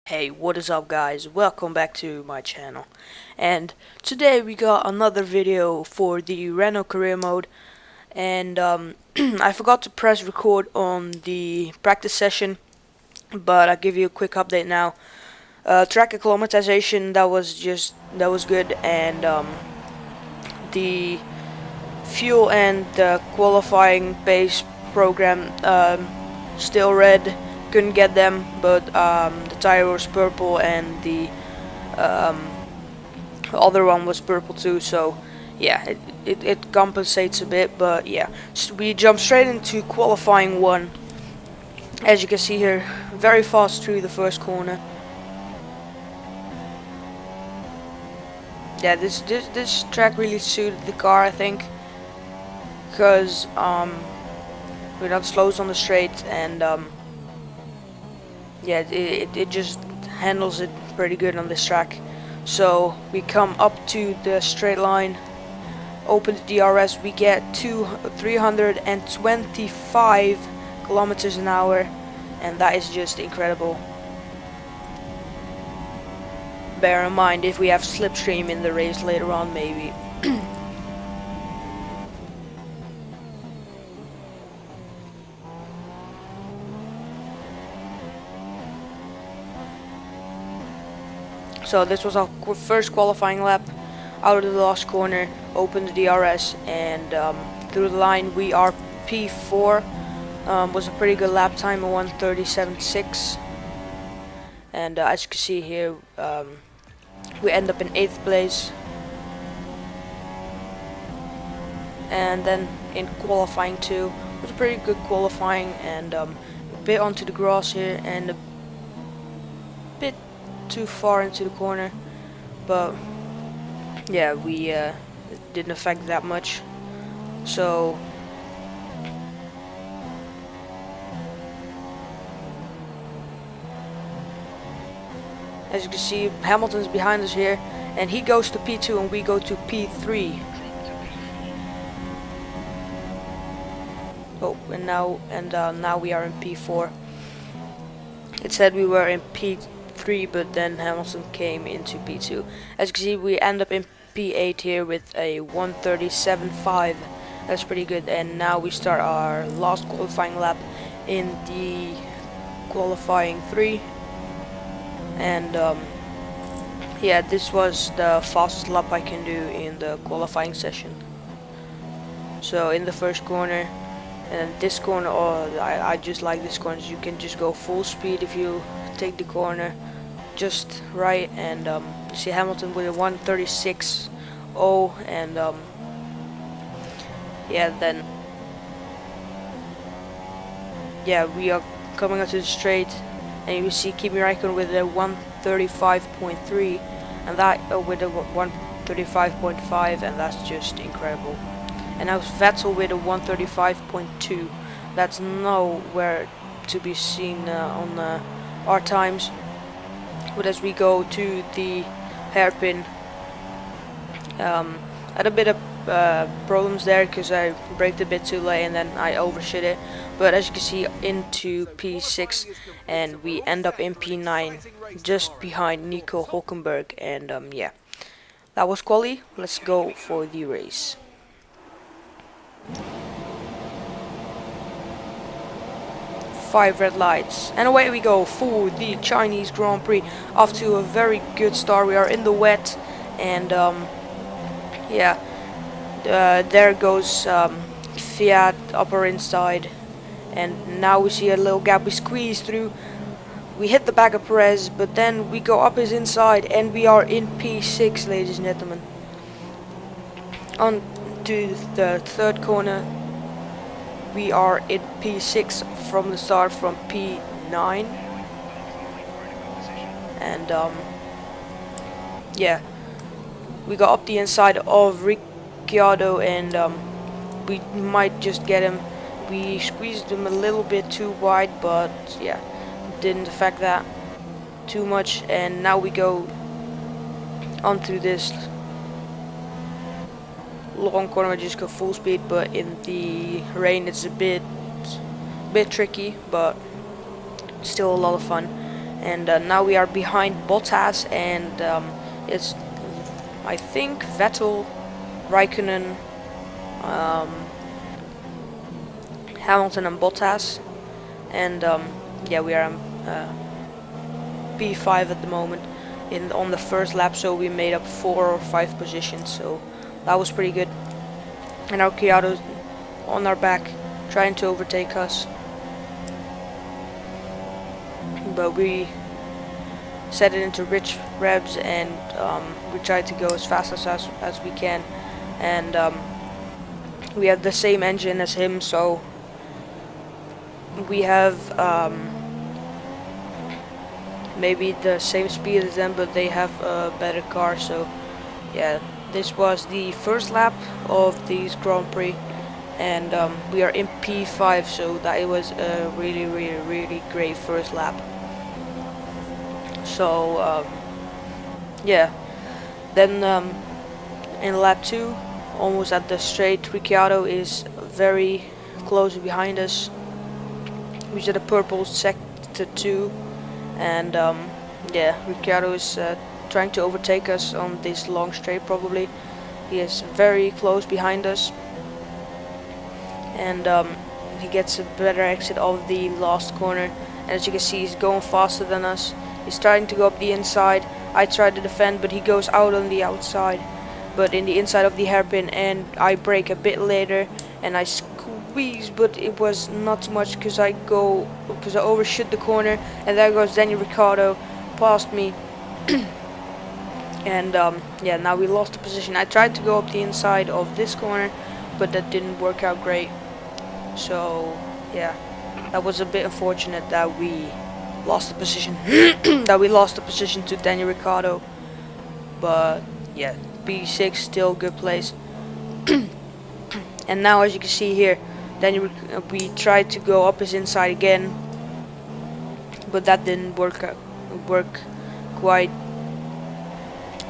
Hey, what is up guys? Welcome back to my channel. And today we got another video for the Renault career mode. And I forgot to press record on the practice session, but I'll give you a quick update now. Track acclimatization, that was good, and the fuel and the qualifying base program still red. Couldn't get them, but the tire was purple and the other one was purple too, so yeah, it compensates a bit. But yeah, so we jump straight into qualifying one. As you can see here, very fast through the first corner. Yeah, this track really suited the car, I think, because we're not slows on the straight, and yeah, it just handles it pretty good on this track. So we come up to the straight line, open the DRS, we get 325 kilometers an hour, and that is just incredible. Bear in mind, if we have slipstream in the race later on, maybe. So this was our first qualifying lap. Out of the last corner, open the DRS, and through the line we are P4. Was a pretty good lap time of 1:37.6, and as you can see here, we end up in 8th place. And then in qualifying 2, it was a pretty good qualifying, and a bit onto the grass here and a bit too far into the corner, but yeah, we it didn't affect that much. So as you can see, Hamilton's behind us here, and he goes to P2 and we go to P3. Oh, and now we are in P4. It said we were in P3, but then Hamilton came into P2. As you can see, we end up in P8 here with a 1:37.5. That's pretty good. And now we start our last qualifying lap in the qualifying 3. And yeah, this was the fastest lap I can do in the qualifying session. So in the first corner, and this corner, I just like this corner. You can just go full speed if you take the corner just right, and you see Hamilton with a 1:36.0, and yeah, then yeah, we are coming up to the straight, and you see Kimi Räikkönen with a 1:35.3, and that with a 1:35.5, and that's just incredible. And now Vettel with a 1:35.2. That's nowhere to be seen on our times. But as we go to the hairpin, I had a bit of problems there because I braked a bit too late and then I overshot it. But as you can see, into P6, and we end up in P9, just behind Nico Hulkenberg. And yeah, that was quali. Let's go for the race. Five red lights, and away we go for the Chinese Grand Prix. Off to a very good start. We are in the wet, and yeah, there goes Fiat upper inside, and now we see a little gap. We squeeze through, we hit the back of Perez, but then we go up his inside, and we are in P6, ladies and gentlemen. On to the third corner, we are in P6 from the start, from P9, and yeah, we got up the inside of Ricciardo, and we might just get him. We squeezed him a little bit too wide, but yeah, didn't affect that too much. And now we go onto this long corner. I just go full speed, but in the rain it's a bit tricky, but still a lot of fun. and now we are behind Bottas, and it's, I think, Vettel, Raikkonen, Hamilton and Bottas, and yeah, we are P5 at the moment on the first lap, so we made up 4 or 5 positions, so that was pretty good. And our Ricciardo's on our back, trying to overtake us, but we set it into rich revs, and we tried to go as fast as we can, and we have the same engine as him, so we have maybe the same speed as them, but they have a better car. So yeah, this was the first lap of this Grand Prix, and we are in P5, so that was a really great first lap. So yeah, then in lap 2, almost at the straight, Ricciardo is very close behind us. We did a purple sector 2, and yeah, Ricciardo is trying to overtake us on this long straight. Probably he is very close behind us, and he gets a better exit of the last corner, and as you can see, he's going faster than us. He's trying to go up the inside. I tried to defend, but he goes out on the outside, but in the inside of the hairpin, and I brake a bit later, and I squeeze, but it was not too much because I overshoot the corner, and there goes Daniel Ricciardo past me. And yeah, now we lost the position. I tried to go up the inside of this corner, but that didn't work out great. So yeah, that was a bit unfortunate that we lost the position. That we lost the position to Daniel Ricciardo. But yeah, P6 still good place. And now, as you can see here, we tried to go up his inside again, but that didn't work quite.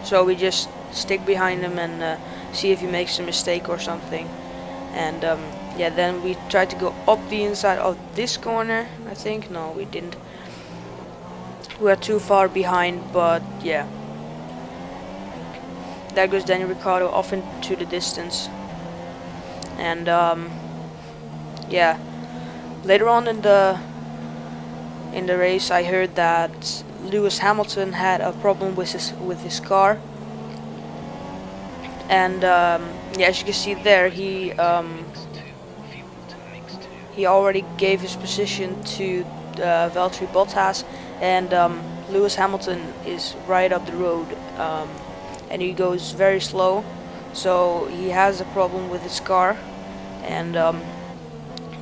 So we just stick behind him and see if he makes a mistake or something. And yeah, then we tried to go up the inside of this corner. I think no, we didn't. We are too far behind, but yeah. There goes Daniel Ricciardo off into the distance. And yeah, later on in the race, I heard that Lewis Hamilton had a problem with his car, and yeah, as you can see there, he already gave his position to Valtteri Bottas, and Lewis Hamilton is right up the road, and he goes very slow, so he has a problem with his car, and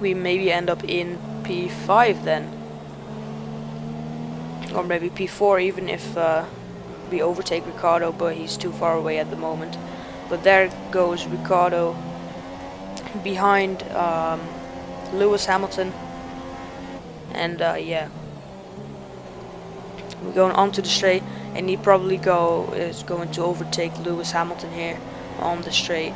we maybe end up in P5 then, or maybe P4, even if we overtake Ricciardo, but he's too far away at the moment. But there goes Ricciardo behind Lewis Hamilton, and yeah, we're going onto the straight, and he probably is going to overtake Lewis Hamilton here on the straight,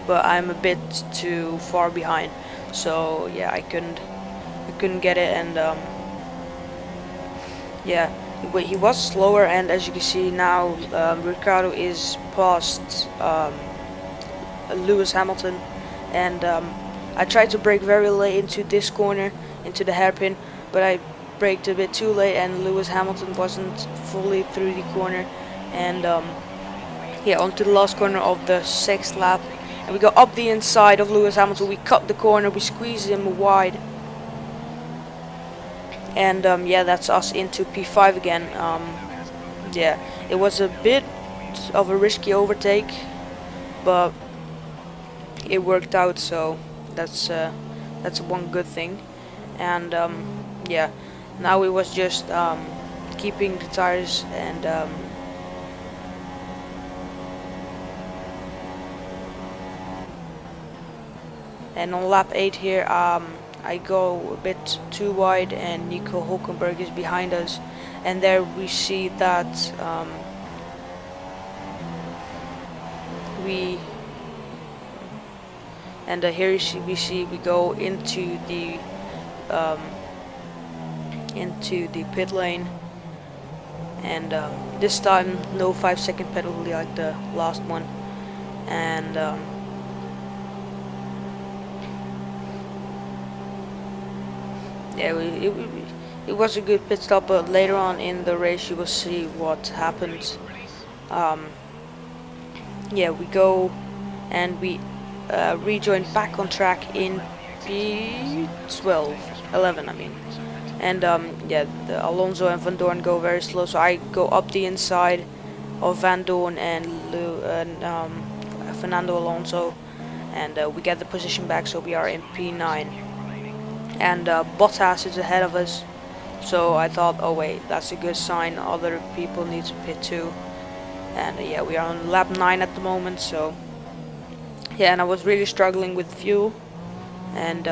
but I'm a bit too far behind, so yeah, I couldn't get it, and yeah, but he was slower, and as you can see now, Ricciardo is past Lewis Hamilton, and I tried to brake very late into this corner, into the hairpin, but I braked a bit too late, and Lewis Hamilton wasn't fully through the corner, and yeah, onto the last corner of the 6th lap, and we go up the inside of Lewis Hamilton. We cut the corner, we squeeze him wide, and yeah, that's us into P5 again. Yeah, it was a bit of a risky overtake, but it worked out, so that's one good thing. And yeah, now it was just keeping the tires, and on lap 8 here, I go a bit too wide, and Nico Hulkenberg is behind us, and there we see that here we go into the into the pit lane, and this time no 5-second penalty like the last one, and yeah, it was a good pit stop, but later on in the race you will see what happens. Yeah, we go and we rejoin back on track in P12, 11 I mean. And yeah, Alonso and Van Dorn go very slow, so I go up the inside of Van Dorn and Fernando Alonso, and we get the position back, so we are in P9. And Bottas is ahead of us, so I thought, oh wait, that's a good sign, other people need to pit too. And yeah, we are on lap 9 at the moment, so yeah, and I was really struggling with fuel, and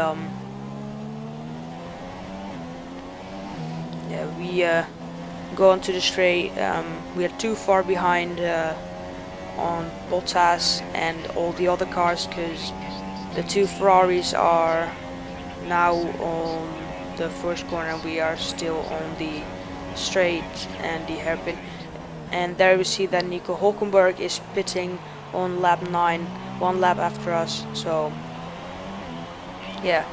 yeah, we go onto the straight. We are too far behind on Bottas and all the other cars, because the two Ferraris are now on the first corner and we are still on the straight and the hairpin. And there we see that Nico Hulkenberg is pitting on lap 9, 1 lap after us. So yeah,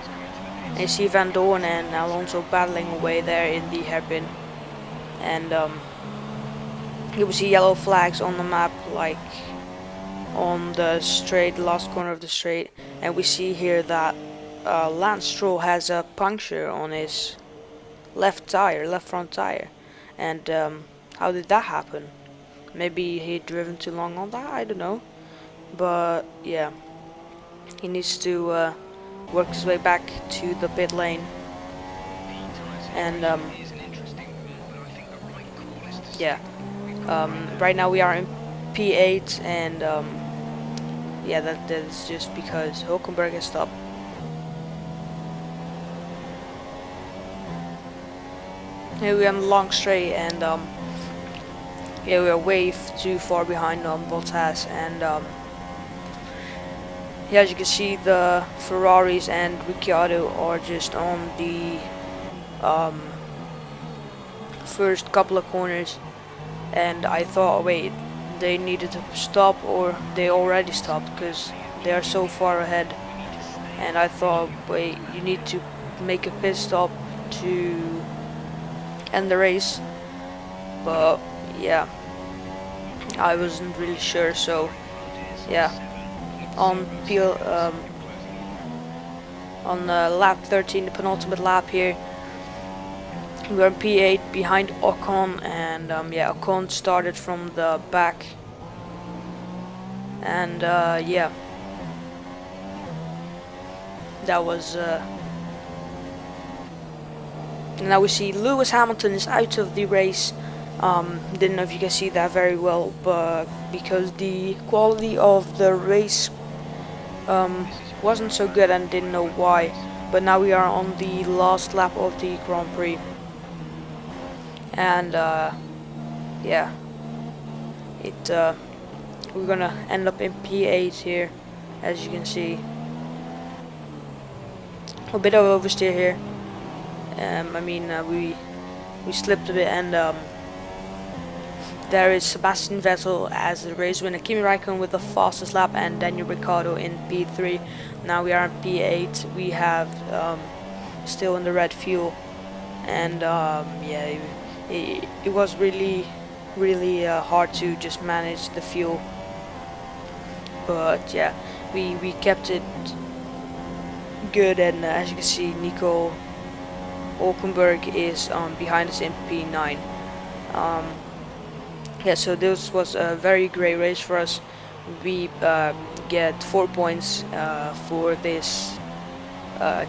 and you see Van Dorn and Alonso battling away there in the hairpin, and you will see yellow flags on the map, like on the straight, last corner of the straight, and we see here that Lance Stroll has a puncture on his left front tire, and how did that happen? Maybe he'd driven too long on that, I don't know, but yeah, he needs to work his way back to the pit lane, and yeah, right now we are in P8, and yeah, that's just because Hulkenberg has stopped. Here we are on the long straight, and yeah, we are way too far behind Bottas, and yeah, as you can see, the Ferraris and Ricciardo are just on the first couple of corners, and I thought, wait, they needed to stop, or they already stopped, because they are so far ahead. And I thought, wait, you need to make a pit stop to end the race, but yeah, I wasn't really sure. So yeah, on lap 13, the penultimate lap here, we're in P8 behind Ocon, and yeah, Ocon started from the back, and yeah, that was now we see Lewis Hamilton is out of the race. Didn't know if you can see that very well, but because the quality of the race wasn't so good, and didn't know why. But now we are on the last lap of the Grand Prix, and yeah, we're gonna end up in P8 here, as you can see. A bit of oversteer here. I mean, we slipped a bit, and there is Sebastian Vettel as the race winner, Kimi Raikkonen with the fastest lap, and Daniel Ricciardo in P3. Now we are in P8. We have still in the red fuel, and yeah, it was really hard to just manage the fuel. But yeah, we kept it good, and as you can see, Nico Hulkenberg is behind us in P9. Yeah, so this was a very great race for us. We get 4 points for this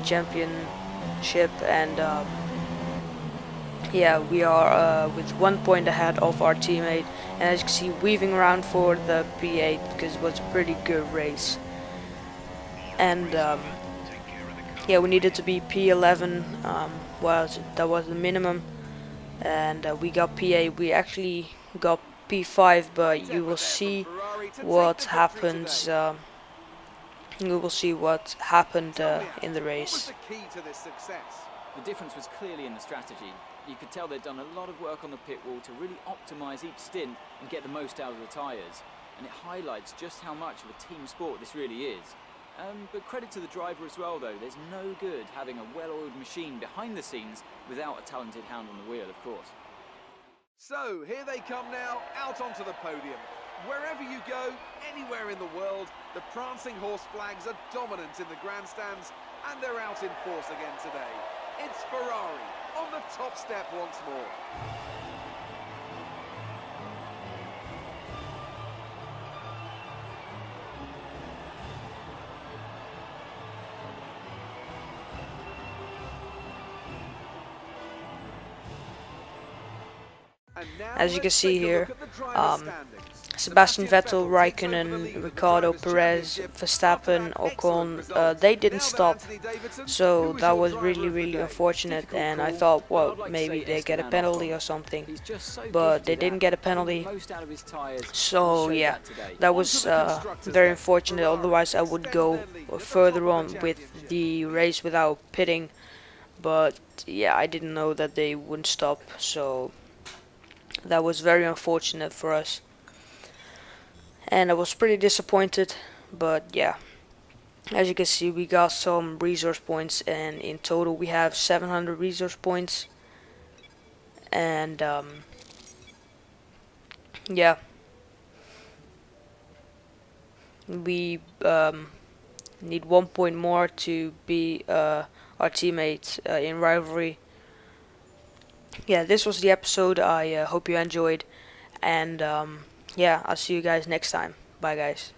championship, and yeah, we are with 1 point ahead of our teammate, and as you can see, weaving around for the P8, because it was a pretty good race. And yeah, we needed to be P11, that was the minimum, and we got P8. We actually got P5, but you will see what happens. You will see what happened in the race. The difference was clearly in the strategy. you could tell they'd done a lot of work on the pit wall to really optimise each stint and get the most out of the tyres. And it highlights just how much of a team sport this really is. But credit to the driver as well though, there's no good having a well-oiled machine behind the scenes without a talented hand on the wheel, of course. So here they come now, out onto the podium. Wherever you go, anywhere in the world, the prancing horse flags are dominant in the grandstands, and they're out in force again today. It's Ferrari on the top step once more. As you can see here, Sebastian Vettel, Raikkonen, Ricciardo, Perez, Verstappen, Ocon, they didn't stop, so that was really unfortunate, and I thought, well, maybe they get a penalty or something, but they didn't get a penalty, so yeah, that was very unfortunate. Otherwise I would go further on with the race without pitting, but yeah, I didn't know that they wouldn't stop, so that was very unfortunate for us, and I was pretty disappointed. But yeah, as you can see, we got some resource points, and in total we have 700 resource points, and yeah, we need 1 point more to be our teammates in rivalry. Yeah, this was the episode. I hope you enjoyed, and yeah, I'll see you guys next time. Bye guys.